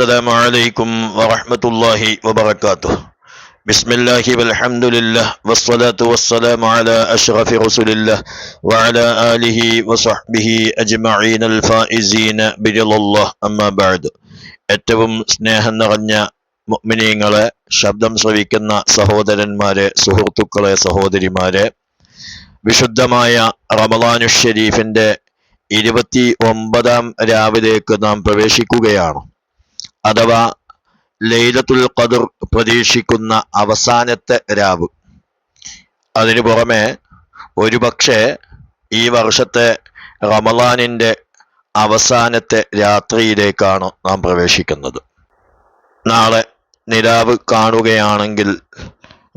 അസ്സലാമു അലൈക്കും വറഹ്മത്തുള്ളാഹി വബറകാതുഹു. ബിസ്മില്ലാഹി വൽഹംദുലില്ലാഹ് വസ്സലാത്തു വസ്സലാമു അലാ അഷ്റഫി റസൂലില്ലാഹ് വഅലാ ആലിഹി വസഹ്ബിഹി അജ്മഈനൽ ഫായിസീന ബിറിളല്ലാഹ്. അമ്മാ ബഅദ്. ഏറ്റവും സ്നേഹം നിറഞ്ഞ മുഅ്മിനീങ്ങളെ, ശബ്ദം ശ്രവിക്കുന്ന സഹോദരന്മാരെ, സുഹൃത്തുക്കളെ, സഹോദരിമാരെ, വിശുദ്ധമായ റമളാനുൽ ഷരീഫിന്റെ 29-ാം രാവിലേക്ക് നാം പ്രവേശിക്കുകയാണ്. അഥവാ ലൈലത്തുൽ ഖദർ പ്രതീക്ഷിക്കുന്ന അവസാനത്തെ രാവ്. അതിനു പുറമെ ഒരുപക്ഷെ ഈ വർഷത്തെ റമളാനിന്റെ അവസാനത്തെ രാത്രിയിലേക്കാണ് നാം പ്രവേശിക്കുന്നത്. നാളെ നിലാവ് കാണുകയാണെങ്കിൽ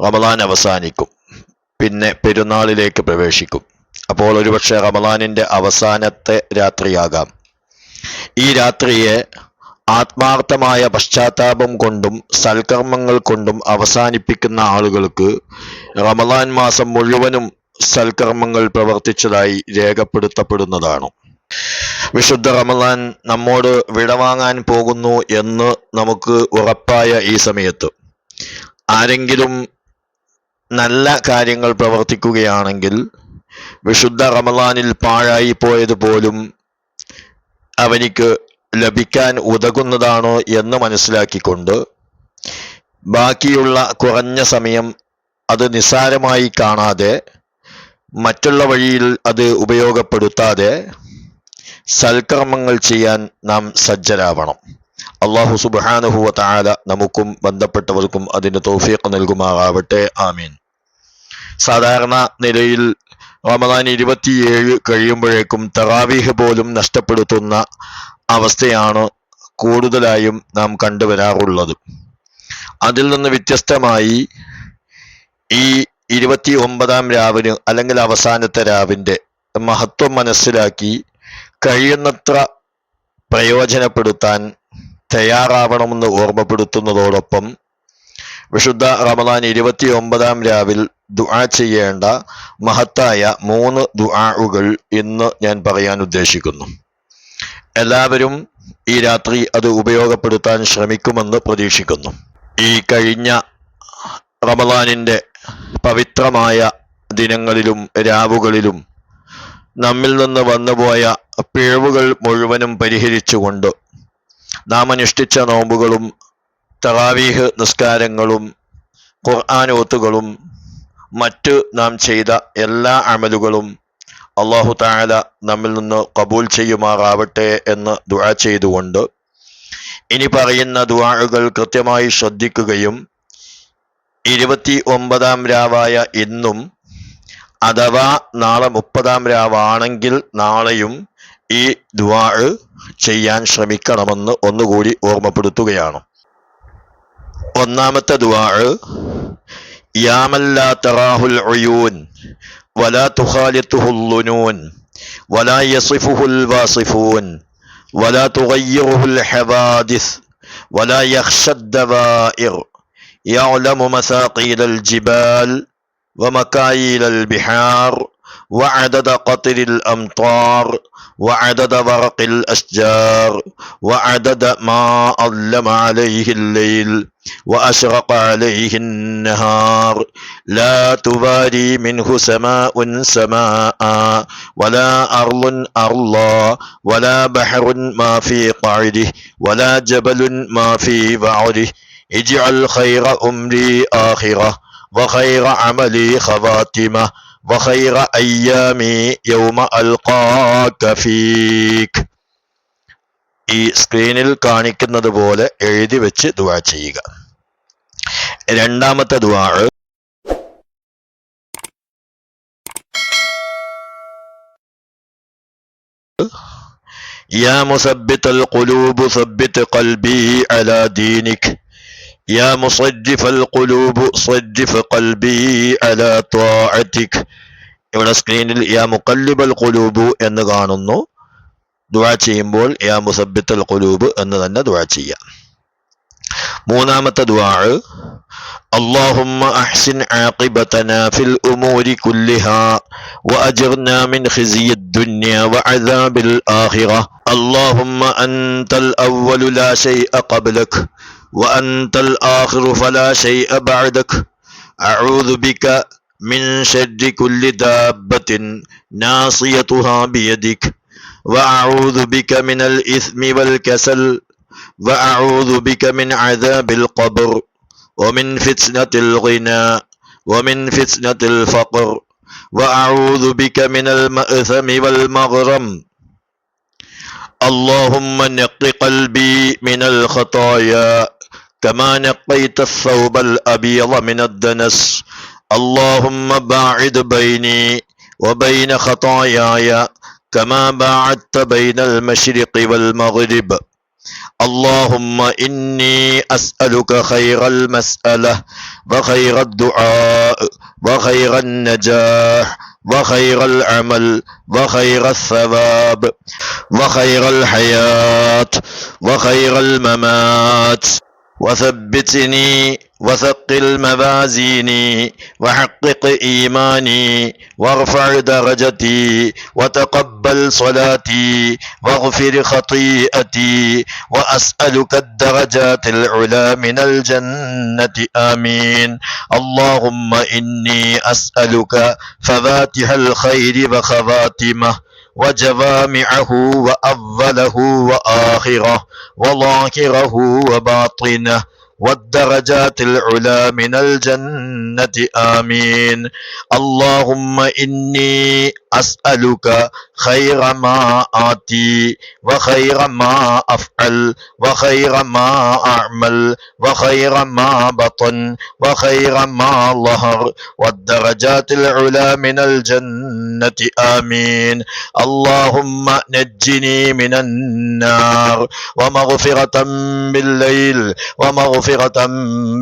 റമളാൻ അവസാനിക്കും, പിന്നെ പെരുന്നാളിലേക്ക് പ്രവേശിക്കും. അപ്പോൾ ഒരുപക്ഷെ റമളാനിന്റെ അവസാനത്തെ രാത്രിയാകാം. ഈ രാത്രിയെ ആത്മാർത്ഥമായ പശ്ചാത്താപം കൊണ്ടും സൽക്കർമ്മങ്ങൾ കൊണ്ടും അവസാനിപ്പിക്കുന്ന ആളുകൾക്ക് റമളാൻ മാസം മുഴുവനും സൽക്കർമ്മങ്ങൾ പ്രവർത്തിച്ചതായി രേഖപ്പെടുത്തപ്പെടുന്നതാണ്. വിശുദ്ധ റമളാൻ നമ്മോട് വിടവാങ്ങാൻ പോകുന്നു എന്ന് നമുക്ക് ഉറപ്പായ ഈ സമയത്ത് ആരെങ്കിലും നല്ല കാര്യങ്ങൾ പ്രവർത്തിക്കുകയാണെങ്കിൽ വിശുദ്ധ റമളാനിൽ പാഴായി പോയത് പോലും അവനിക്ക് ലഭിക്കാൻ ഉതകുന്നതാണോ എന്ന് മനസ്സിലാക്കിക്കൊണ്ട് ബാക്കിയുള്ള കുറഞ്ഞ സമയം അത് നിസ്സാരമായി കാണാതെ, മറ്റുള്ള വഴിയിൽ അത് ഉപയോഗപ്പെടുത്താതെ സൽക്കർമ്മങ്ങൾ ചെയ്യാൻ നാം സജ്ജരാവണം. അല്ലാഹു സുബ്ഹാനഹു വ തആല നമുക്കും ബന്ധപ്പെട്ടവർക്കും അതിന് തൗഫീഖ് നൽകുമാറാവട്ടെ. ആമീൻ. സാധാരണ നിലയിൽ റമളാൻ 27 കഴിയുമ്പോഴേക്കും തറാവീഹ് പോലും നഷ്ടപ്പെടുത്തുന്ന അവസ്ഥയാണ് കൂടുതലായും നാം കണ്ടുവരാറുള്ളത്. അതിൽ നിന്ന് വ്യത്യസ്തമായി ഈ 29-ാം രാവിന് അല്ലെങ്കിൽ അവസാനത്തെ രാവിന്റെ മഹത്വം മനസ്സിലാക്കി കഴിയുന്നത്ര പ്രയോജനപ്പെടുത്താൻ തയ്യാറാവണമെന്ന് ഓർമ്മപ്പെടുത്തുന്നതോടൊപ്പം വിശുദ്ധ റമളാൻ 29-ാം രാവിൽ ദുആ ചെയ്യേണ്ട മഹത്തായ 3 ദുആകൾ ഇന്ന് ഞാൻ പറയാൻ ഉദ്ദേശിക്കുന്നു. എല്ലാവരും ഈ രാത്രി അത് ഉപയോഗപ്പെടുത്താൻ ശ്രമിക്കുമെന്ന് പ്രതീക്ഷിക്കുന്നു. ഈ കഴിഞ്ഞ റമളാനിന്റെ പവിത്രമായ ദിനങ്ങളിലും രാവുകളിലും നമ്മിൽ നിന്ന് വന്നുപോയ പിഴവുകൾ മുഴുവനും പരിഹരിച്ചുകൊണ്ട് നാം അനുഷ്ഠിച്ച നോമ്പുകളും തറാവീഹ് നിസ്കാരങ്ങളും ഖുർആൻ ഓത്തുകളും മറ്റ് നാം ചെയ്ത എല്ലാ അമലുകളും അല്ലാഹു തആല നമ്മിൽ നിന്ന് ഖബൂൽ ചെയ്യുമാറാവട്ടെ എന്ന് ദുആ ചെയ്തുകൊണ്ട് ഇനി പറയുന്ന ദുആകൾ കൃത്യമായി ശ്രദ്ധിക്കുകയും 29-ാം രാവായ ഇന്നും അഥവാ നാളെ 30-ാം രാവാണെങ്കിൽ നാളെയും ഈ ദുആ ചെയ്യാൻ ശ്രമിക്കണമെന്ന് ഒന്നുകൂടി ഓർമ്മപ്പെടുത്തുകയാണ്. ഒന്നാമത്തെ ദുആ, യാ മൻ ലാ തറാഹുൽ ഉയൂൻ വലാ തുഖാലിതുഹുൽ ളുനൂൻ വലാ യസിഫുഹുൽ വാസിഫൂൻ വലാ തുഗയ്യിറുഹുൽ ഹവാദിസ് വലാ യഖ്ശദ് ദവാഇർ യഅലമു മസാഖീലൽ ജിബാൽ വമകായീലൽ ബിഹാർ وعدد قطر الأمطار وعدد ورق الأشجار وعدد ما أظلم عليه الليل وأشرق عليه النهار لا تباري منه سماء سماء ولا أرض أرضا ولا بحر ما في قعره ولا جبل ما في بعره اجعل خير أمري آخرة وخير عملي خواتمة وخير أيامي يوم ألقاك فيك. ഈ സ്ക്രീനിൽ കാണിക്കുന്നത് പോലെ എഴുതി വെച്ച് ദുആ ചെയ്യുക. രണ്ടാമത്തെ ദുആ, യാ മുസബ്ബിതൽ ഖുലൂബ് സബ്ബിത് ഖൽബി അലാ ദീനിക് യാ മുസജ്ജിഫൽ ഖുലൂബ് സജ്ജിഫ് ഖൽബി അലാ ത്വാഅതിക്. ഇവിടെ സ്ക്രീനിൽ യാ മുഖല്ലിബൽ ഖുലൂബ് എന്ന് കാണുന്നു. ദുആ ചെയ്യുമ്പോൾ യാ മുസബ്ബിത്തൽ ഖുലൂബ് എന്ന് തന്നെ ദുആ ചെയ്യാം. മൂന്നാമത്തെ ദുആ, اللهم أحسن عاقبتنا في الأمور كلها وأجرنا من خزي الدنيا وعذاب الآخرة. اللهم أنت الأول لا شيء قبلك وأنت الآخر فلا شيء بعدك. أعوذ بك من شر كل دابة ناصيتها بيدك وأعوذ بك من الإثم والكسل وأعوذ بك من عذاب القبر ومن فتنة الغنى ومن فتنة الفقر وأعوذ بك من المأثم والمغرم. اللهم نق قلبي من الخطايا كما نقيت الثوب الأبيض من الدنس. اللهم باعد بيني وبين خطاياي كما باعدت بين المشرق والمغرب. اللهم إني أسألك خير المسألة وخير الدعاء وخير النجاح وخير العمل وخير الثواب وخير الحياة وخير الممات. وثبتني وثقل موازيني وحقق إيماني وارفع درجتي وتقبل صلاتي واغفر خطيئتي وأسألك الدرجات العلى من الجنة آمين. اللهم إني أسألك فواتح الخير وخواتمه وجوامعه وأوله وآخره وظاهره وباطنه والدرجات العلى من الجنة آمين. اللهم إني أسألك خير ما آتي وخير ما أفعل وخير ما أعمل وخير ما بطن وخير ما ظهر والدرجات العلى من الجنة آمين. اللهم نجني من النار ومغفرة بالليل ومغفرة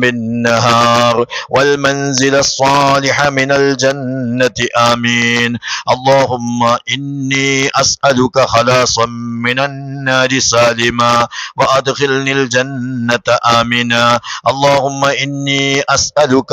بالنهار والمنزل الصالح من الجنة آمين. اللهم إني أسألك خلاصا من النار سالما وأدخلني الجنة آمنا. اللهم إني أسألك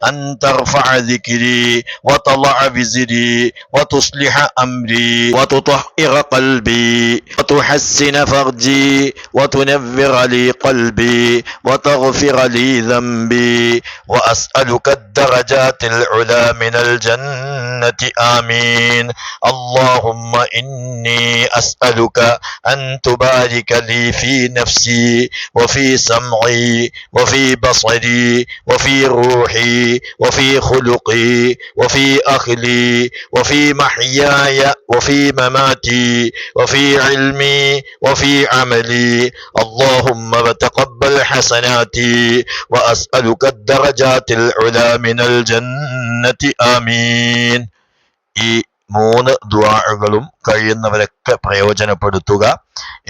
أن ترفع ذكري وتضع وزري وتصلح أمري وتطهر قلبي وتحسن فرجي وتنور لي قلبي وتغفر لي ذنبي وأسألك الدرجات العلى من الجنة آمين. اللهم إني أسألك أن تبارك لي في نفسي وفي سمعي وفي بصري وفي روحي وفي خلقي وفي أخلي وفي محياي وفي مماتي وفي علمي وفي عملي. اللهم وتقبل حسناتي وأسألك الدرجات العلى من الجنة آمين. ഈ 3 ദുആകളും കഴിയുന്നവരൊക്കെ പ്രയോജനപ്പെടുത്തുക.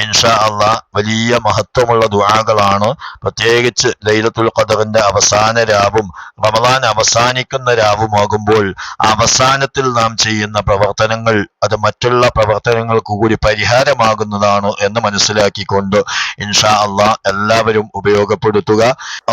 ഇൻഷാ അല്ലാഹ് വലിയ മഹത്വമുള്ള ദുആകളാണ്. പ്രത്യേകിച്ച് ലൈലത്തുൽ ഖദറിന്റെ അവസാന രാവും റമദാൻ അവസാനിക്കുന്ന രാവുമാകുമ്പോൾ അവസാനത്തിൽ നാം ചെയ്യുന്ന പ്രവർത്തനങ്ങൾ അത് മറ്റുള്ള പ്രവർത്തനങ്ങൾക്ക് കൂടി പരിഹാരമാകുന്നതാണ് എന്ന് മനസ്സിലാക്കിക്കൊണ്ട് ഇൻഷാ അല്ലാഹ് എല്ലാവരും ഉപയോഗപ്പെടുത്തുക.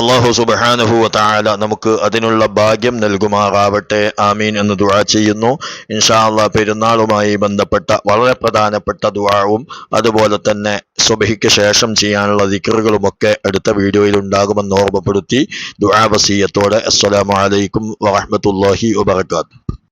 അല്ലാഹു സുബ്ഹാനഹു വ തആല നമുക്ക് അതിനുള്ള ഭാഗ്യം നൽകുമാറാവട്ടെ. ആമീൻ എന്ന് ദുആ ചെയ്യുന്നു. ഇൻഷാ അല്ലാഹ് പെരുന്നാളുമായി ബന്ധപ്പെട്ട വളരെ പ്രധാനപ്പെട്ട ദുആവും അതുപോലെ തന്നെ സുബ്ഹിക്ക് ശേഷം ചെയ്യാനുള്ള ദിക്റുകളുമൊക്കെ അടുത്ത വീഡിയോയിൽ ഉണ്ടാകുമെന്ന് ഓർമ്മപ്പെടുത്തി ദുആ വസിയത്തോടെ അസ്സലാമു അലൈക്കും വറഹ്മത്തുള്ളാഹി വബറകാതുഹു.